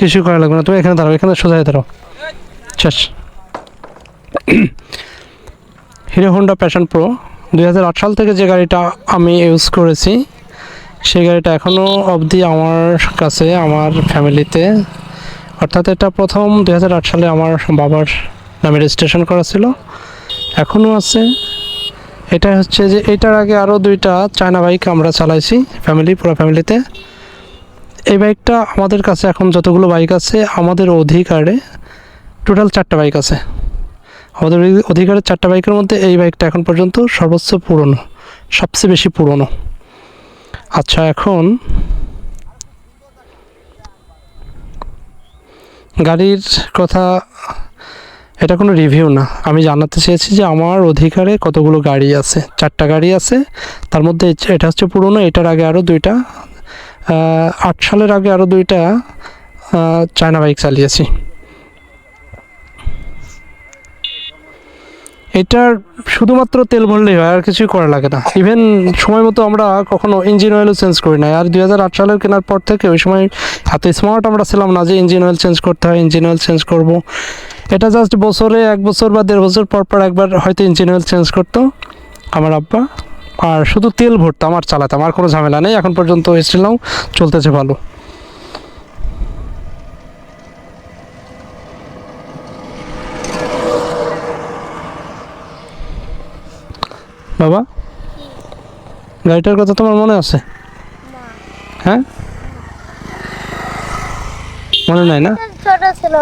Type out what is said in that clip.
কিছু করা লাগবে না, তুমি এখানে দাঁড়াও, এখানে সোজা হয়ে দাঁড়াও, শেষ। হিরো হন্ডা প্যাশন প্রো 2008 সাল থেকে যে গাড়িটা আমি ইউজ করেছি, সেই গাড়িটা এখনও অবধি আমার কাছে, আমার ফ্যামিলিতে, অর্থাৎ এটা প্রথম 2008 সালে আমার বাবার নামে রেজিস্ট্রেশন করা ছিল, এখনও আছে। এটা হচ্ছে যে এটার আগে আরও 2টা চায়না বাইক আমরা চালাইছি পুরো ফ্যামিলিতে। এই বাইকটা আমাদের কাছে এখন যতগুলো বাইক আছে আমাদের অধিকারে টোটাল 4টা বাইক আছে। আমাদের অধিকারে 4টা বাইকের মধ্যে এই বাইকটা এখন পর্যন্ত সর্বোচ্চ পুরনো, সবচেয়ে বেশি পুরনো। আচ্ছা, এখন গাড়ির কথা, এটা কোনো রিভিউ না, আমি জানাতে চেয়েছি যে আমার অধিকারে কতগুলো গাড়ি আছে। 4টা গাড়ি আছে, তার মধ্যে এটা হচ্ছে পুরনো, এটার আগে আরও 2টা, 8 সালের আগে আরও 2টা চায়না বাইক চালিয়েছি। এটার শুধুমাত্র তেল ভরলেই হয়, আর কিছুই করা লাগে না। ইভেন সময় মতো আমরা কখনো ইঞ্জিন অয়েলও চেঞ্জ করি না। আর 2008 সালের কেনার পর থেকে ওই সময় এত স্মার্ট আমরা ছিলাম না যে ইঞ্জিন অয়েল চেঞ্জ করতে হয়, ইঞ্জিন অয়েল চেঞ্জ করব। এটা জাস্ট বছরে 1 বছর বা 1.5 বছর পর পর একবার হয়তো ইঞ্জিন অয়েল চেঞ্জ করতো আমার আব্বা, আর শুধু তেল ভরতাম আর চালাতাম, আর কোনো ঝামেলা নেই। এখন পর্যন্ত স্টিলও চলতেছে ভালো। বাবা, গাড়িটার কথা তোমার মনে আছে? হ্যাঁ, মনে নাই না? ছোট ছিল।